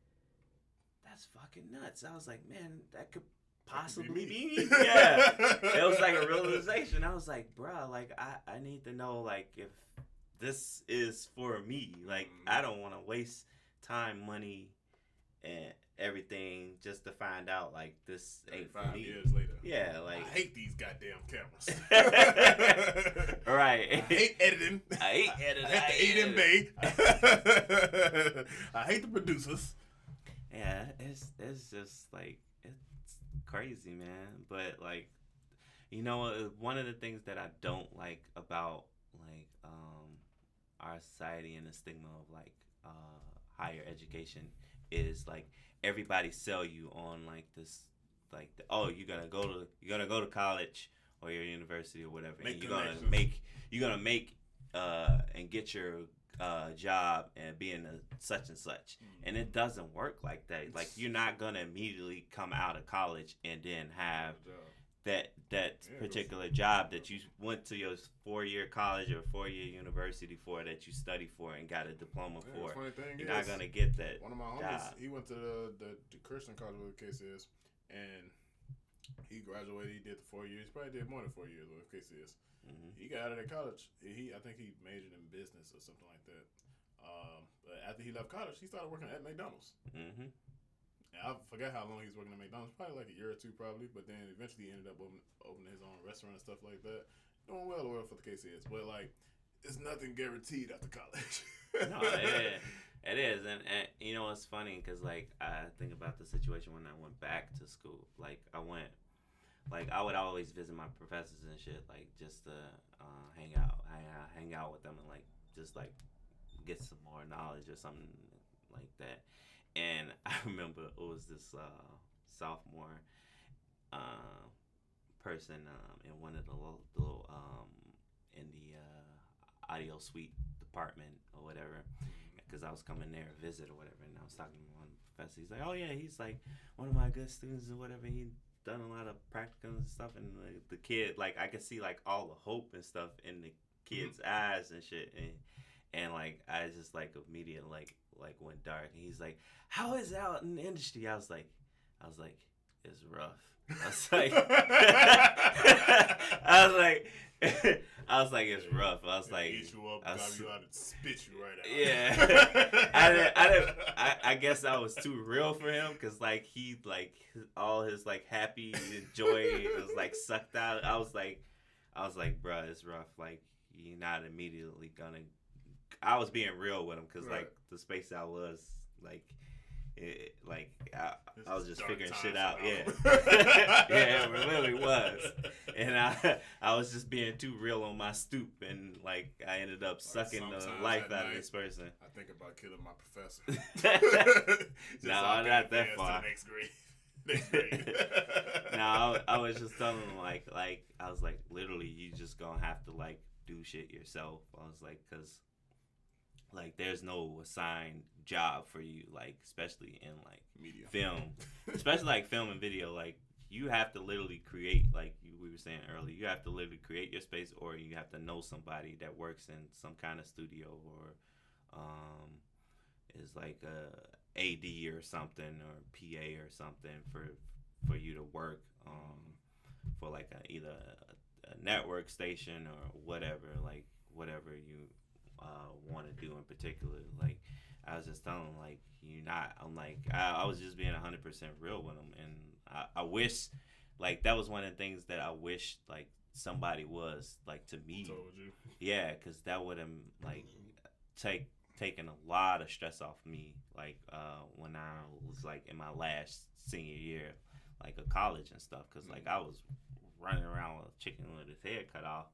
Speaker 2: that's fucking nuts. I was like, man, that could possibly be me. Yeah, it was like a realization. I was like, bruh, like I need to know like if this is for me. Like, I don't want to waste time, money, and everything just to find out, like, this ain't for me.
Speaker 1: 5 years later.
Speaker 2: Yeah, like...
Speaker 1: I hate these goddamn cameras.
Speaker 2: Right.
Speaker 1: I hate editing.
Speaker 2: I hate editing.
Speaker 1: I hate the Bay. I hate the producers.
Speaker 2: Yeah, it's just, like, it's crazy, man. But, like, you know, one of the things that I don't like about, like, our society and the stigma of like higher education is like everybody sell you on like this, like you're gonna go to college or your university or whatever, and you're gonna make and get your job and be in a such and such, and it doesn't work like that. Like you're not gonna immediately come out of college and then have that particular job that you went to your 4-year college or 4-year university for, that you studied for and got a diploma for.
Speaker 1: Funny thing
Speaker 2: You're
Speaker 1: is,
Speaker 2: not gonna get that.
Speaker 1: One of my homies, he went to the Christian college, whatever the case is, and he graduated. He did the 4 years. He probably did more than 4 years, whatever the case is. Mm-hmm. He got out of that college. I think he majored in business or something like that. But after he left college, he started working at McDonald's. Mm-hmm. I forgot how long he was working at McDonald's, probably like a year or two probably, but then eventually he ended up opening his own restaurant and stuff like that. Doing well or whatever the case is. But like, it's nothing guaranteed after college.
Speaker 2: No, it is. And you know, it's funny because like, I think about the situation when I went back to school. Like, I would always visit my professors and shit, like just to hang out with them and like, just like get some more knowledge or something like that. And I remember it was this sophomore person in one of the little in the audio suite department or whatever, because I was coming there to visit or whatever, and I was talking to one professor. He's like, oh yeah, he's like one of my good students or whatever. He done a lot of practicums and stuff, and the kid, like, I could see like all the hope and stuff in the kid's eyes and shit, and like I just like immediately like went dark, and he's like, how is it out in the industry? I was like it's rough. I was like it's rough. I was like,
Speaker 1: eat you up, drive you out, and spit you right
Speaker 2: Yeah.
Speaker 1: out.
Speaker 2: I guess I was too real for him, because like he like all his like happy and joy was like sucked out. I was like, bruh, it's rough. Like, you're not immediately gonna. I was being real with him, because like the space I was like. I was just figuring shit out. Yeah. Yeah, it really was. And I was just being too real on my stoop, and like I ended up sucking the life out of this person.
Speaker 1: I think about killing my professor.
Speaker 2: No, not that far.
Speaker 1: Next grade. Next grade.
Speaker 2: No, I was just telling him like I was like, literally, you just gonna have to like do shit yourself. I was like, cause like there's no assigned job for you, like especially in like
Speaker 1: media,
Speaker 2: film, especially like film and video. Like you have to literally create, like we were saying earlier, you have to literally create your space, or you have to know somebody that works in some kind of studio or is like a AD or something or PA or something for you to work for like either a network station or whatever, like whatever you want to do in particular. Like I was just telling him, like you're not. I'm like I was just being 100% real with him, and I wish like that was one of the things that I wish like somebody was like to me.
Speaker 1: Told you.
Speaker 2: Yeah, because that would have like taken a lot of stress off me. Like when I was like in my last senior year, like of college and stuff, because like I was running around with a chicken with his head cut off,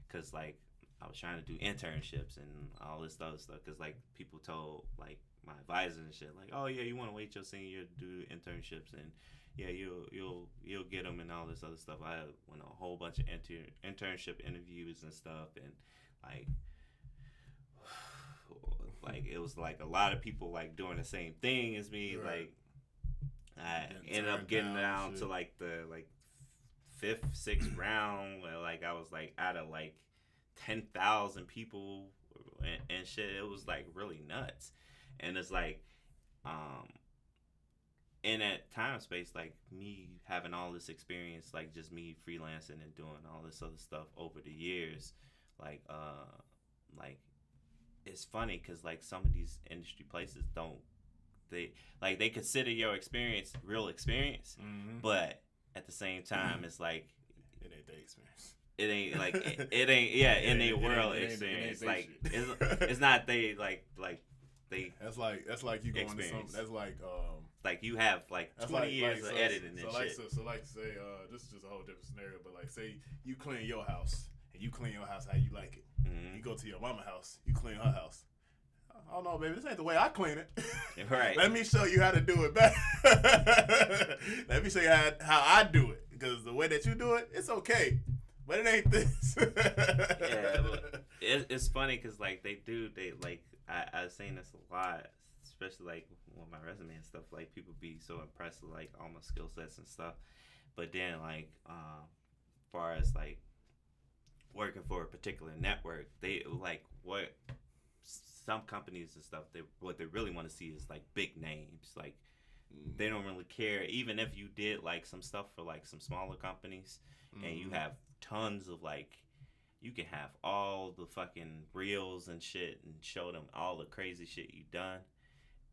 Speaker 2: because like I was trying to do internships and all this other stuff, because like people told like my advisors and shit like, oh yeah, you want to wait your senior year to do internships, and yeah, you'll get them and all this other stuff. I went on a whole bunch of internship interviews and stuff, and like it was like a lot of people like doing the same thing as me. Right. Like I ended up getting down to like the like 5th, 6th round, where like I was like out of like 10,000 people and shit. It was like really nuts. And it's like in that time space, like me having all this experience, like just me freelancing and doing all this other stuff over the years, like it's funny because like some of these industry places they consider your experience real experience, but at the same time it's like
Speaker 1: it ain't their experience.
Speaker 2: It ain't like it ain't in their world experience. Like it's not they like they.
Speaker 1: That's like you going to some. That's
Speaker 2: like you have like 20 years of editing and shit.
Speaker 1: So like say this is just a whole different scenario, but like say you clean your house and you clean your house how you like it. You go to your mama's house, you clean her house. Oh no, baby, this ain't the way I clean it.
Speaker 2: Right.
Speaker 1: Let me show you how to do it better. Let me show you how I do it, because the way that you do it, it's okay, but it ain't this.
Speaker 2: Yeah, but it's funny because like they like I was saying this a lot, especially like with my resume and stuff. Like people be so impressed with like all my skill sets and stuff, but then like far as like working for a particular network, they like what some companies and stuff, what they really want to see is like big names. Like they don't really care, even if you did like some stuff for like some smaller companies and you have tons of like, you can have all the fucking reels and shit and show them all the crazy shit you done,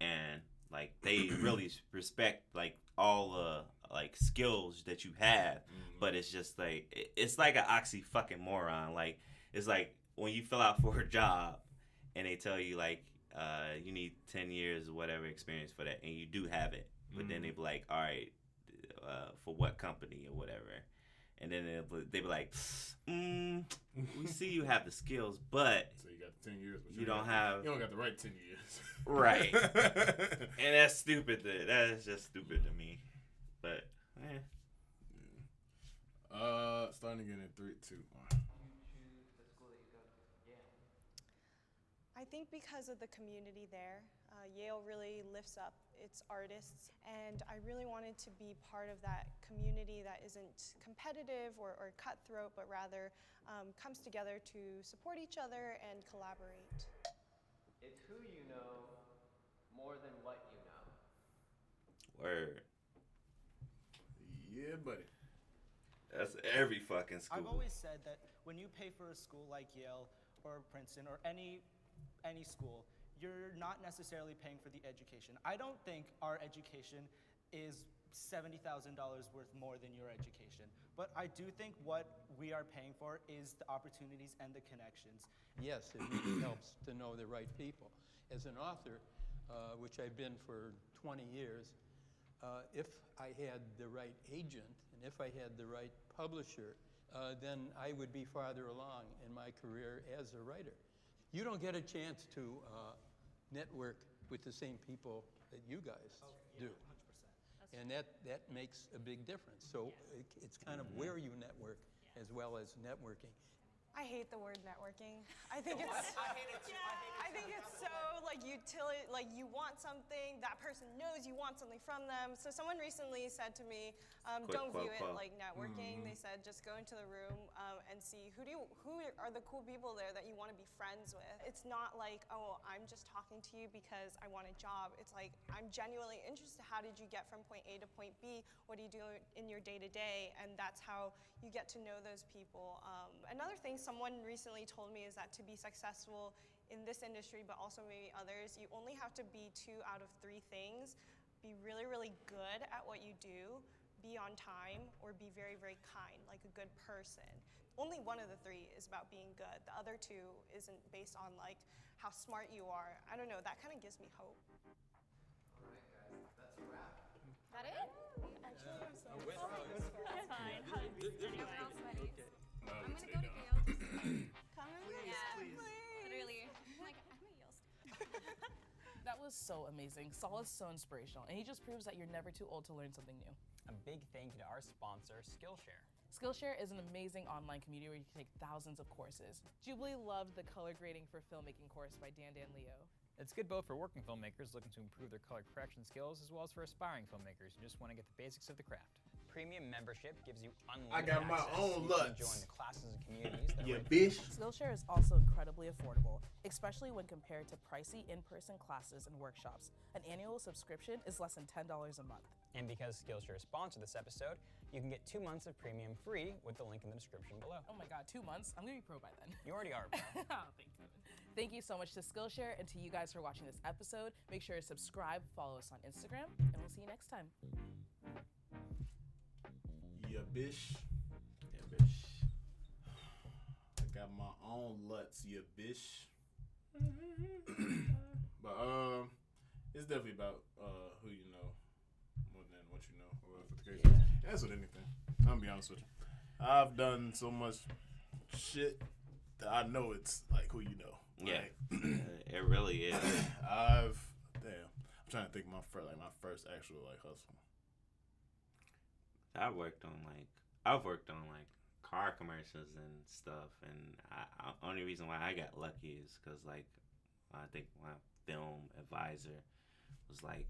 Speaker 2: and like they really respect like all the like skills that you have, but it's just like it's like an oxy fucking moron. Like it's like when you fill out for a job and they tell you like you need 10 years or whatever experience for that, and you do have it, but then they be like, all right, for what company or whatever, and then they be like, we see you have the skills, but
Speaker 1: so you got 10 years, but
Speaker 2: you don't got
Speaker 1: the right 10 years,
Speaker 2: right? And that's stupid. That is just stupid to me. But
Speaker 1: starting again in 3, 2, 1.
Speaker 7: I think because of the community there, Yale really lifts up its artists, and I really wanted to be part of that community that isn't competitive or cutthroat, but rather comes together to support each other and collaborate.
Speaker 11: It's who you know more than what you know.
Speaker 2: Word.
Speaker 1: Yeah, buddy.
Speaker 2: That's every fucking school.
Speaker 8: I've always said that when you pay for a school like Yale or Princeton or any school, you're not necessarily paying for the education. I don't think our education is $70,000 worth more than your education, but I do think what we are paying for is the opportunities and the connections.
Speaker 6: Yes, it really helps to know the right people. As an author, which I've been for 20 years, if I had the right agent and if I had the right publisher, then I would be farther along in my career as a writer. You don't get a chance to network with the same people that you guys do.
Speaker 8: 100%.
Speaker 6: And that makes a big difference. So it's kind of where you network as well as networking.
Speaker 7: I hate the word networking. I think it's. I hate it too. I think it's so like utility. Like you want something, that person knows you want something from them. So someone recently said to me, "Don't view it like networking." They said just go into the room and see who are the cool people there that you want to be friends with. It's not like, oh, I'm just talking to you because I want a job. It's like I'm genuinely interested. How did you get from point A to point B? What do you do in your day to day? And that's how you get to know those people. Another thing someone recently told me is that to be successful in this industry, but also maybe others, you only have to be 2 out of 3 things. Be really, really good at what you do, be on time, or be very, very kind, like a good person. Only one of the 3 is about being good. The other 2 isn't based on like how smart you are. I don't know, that kind of gives me hope.
Speaker 11: All right, guys, that's a wrap.
Speaker 5: That it?
Speaker 7: Actually, I'm so
Speaker 10: That's fine. Anyway.
Speaker 5: I'm gonna go to Yale.
Speaker 7: Come in,
Speaker 5: please. Literally. I'm like, I'm a Yale student.
Speaker 3: That was so amazing. Saul is so inspirational, and he just proves that you're never too old to learn something new.
Speaker 4: A big thank you to our sponsor, Skillshare.
Speaker 3: Skillshare is an amazing online community where you can take thousands of courses. Jubilee loved the color grading for filmmaking course by Dan Leo.
Speaker 12: It's good both for working filmmakers looking to improve their color correction skills, as well as for aspiring filmmakers who just want to get the basics of the craft.
Speaker 4: Premium membership gives you unlimited
Speaker 1: I got my
Speaker 4: access.
Speaker 1: own
Speaker 4: You
Speaker 1: LUTs.
Speaker 4: can join the classes and communities that
Speaker 1: Yeah,
Speaker 4: are
Speaker 1: bitch.
Speaker 3: Skillshare is also incredibly affordable, especially when compared to pricey in-person classes and workshops. An annual subscription is less than $10 a month.
Speaker 4: And because Skillshare sponsored this episode, you can get 2 months of premium free with the link in the description below.
Speaker 3: Oh my God, 2 months? I'm gonna be pro by then.
Speaker 4: You already are, bro.
Speaker 3: Oh, thank you. Thank you so much to Skillshare and to you guys for watching this episode. Make sure to subscribe, follow us on Instagram, and we'll see you next time.
Speaker 1: Yeah, bish.
Speaker 2: Yeah, bitch.
Speaker 1: I got my own LUTs, yeah, bish. But it's definitely about who you know more than what you know, or whatever the case is. That's with anything. I'm gonna be honest with you. I've done so much shit that I know it's like who you know.
Speaker 2: Yeah,
Speaker 1: Like,
Speaker 2: it really is.
Speaker 1: I'm trying to think of my first actual like hustle.
Speaker 2: I've worked on like car commercials and stuff, and I only reason why I got lucky is because like I think my film advisor was like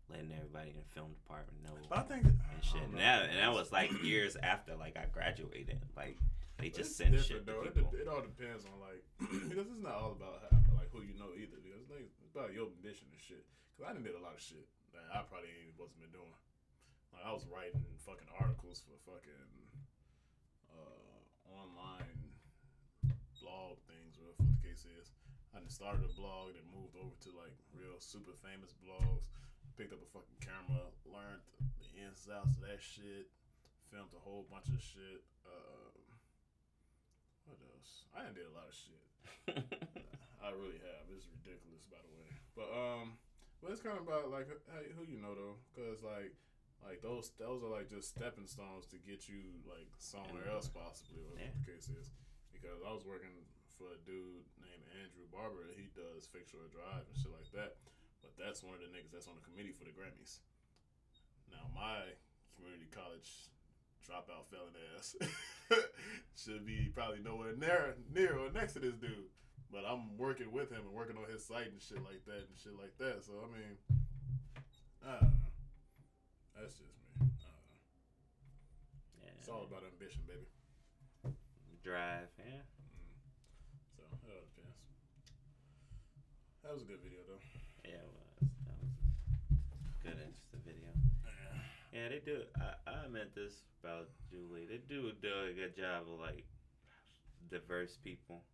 Speaker 2: letting everybody in the film department know.
Speaker 1: But I think
Speaker 2: and shit, and that was like years after like I graduated. Like they just send shit to people.
Speaker 1: It all depends on like because it's not all about like who you know either. Because like, it's about your ambition and shit. Because I done did a lot of shit that I probably ain't wasn't been doing. Like I was writing fucking articles for fucking online blog things, whatever the case is. I just started a blog, then moved over to like real super famous blogs. Picked up a fucking camera, learned the ins and outs of that shit, filmed a whole bunch of shit. What else? I done did a lot of shit. I really have. It's ridiculous, by the way. But it's kind of about like who you know though, because like those are like just stepping stones to get you like somewhere else possibly, or whatever the case is. Because I was working for a dude named Andrew Barber. He does Fix Your Drive and shit like that. But that's one of the niggas that's on the committee for the Grammys. Now my community college dropout felon ass should be probably nowhere near or next to this dude. But I'm working with him and working on his site and shit like that. So I mean, I don't know. That's just me. I don't know.
Speaker 2: Yeah.
Speaker 1: It's all about ambition, baby.
Speaker 2: Drive, yeah.
Speaker 1: So it all depends. That was a good video though.
Speaker 2: Yeah, it was. That was a good, interesting video. Yeah, they do. I meant this about Julie. They do a good job of like diverse people.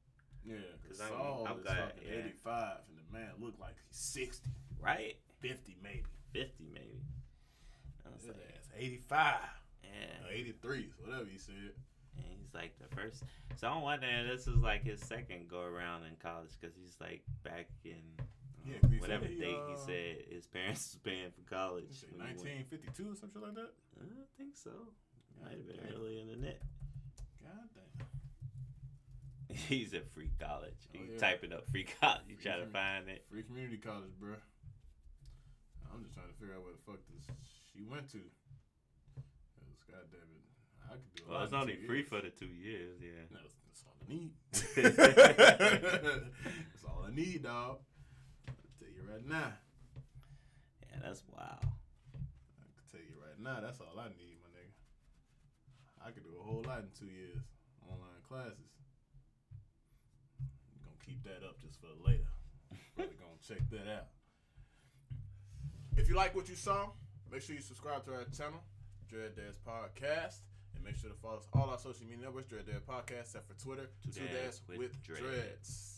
Speaker 1: Yeah, because
Speaker 2: Saul
Speaker 1: is fucking 85 and the man look like he's 60.
Speaker 2: Right?
Speaker 1: 50 maybe.
Speaker 2: 50 maybe. I was
Speaker 1: His
Speaker 2: like,
Speaker 1: ass 85.
Speaker 2: Yeah.
Speaker 1: Or 83, whatever he said.
Speaker 2: And he's like the first. So on one hand, this is like his second go around in college because he's like back in whatever date he said his parents was paying for college.
Speaker 1: 1952 or something like that?
Speaker 2: I think so. Might have been early in the net.
Speaker 1: God damn.
Speaker 2: He's at free college. You type it up, free college. You try to find it.
Speaker 1: Free community college, bro. I'm just trying to figure out where the fuck this she went to. Cause goddamn it, I could do a
Speaker 2: Well,
Speaker 1: lot
Speaker 2: it's
Speaker 1: in
Speaker 2: only
Speaker 1: 2
Speaker 2: free
Speaker 1: years.
Speaker 2: for the 2 years, yeah.
Speaker 1: No, that's all I need. That's all I need, dog. I'll tell you right now.
Speaker 2: Yeah, that's wild.
Speaker 1: I can tell you right now, that's all I need, my nigga. I could do a whole lot in 2 years. Online classes. I'm gonna keep that up just for later. Probably gonna check that out. If you like what you saw, make sure you subscribe to our channel, DADS Podcast, and make sure to follow us all our social media networks, DADS Podcast, except for Twitter, 2 Dads with Dreads.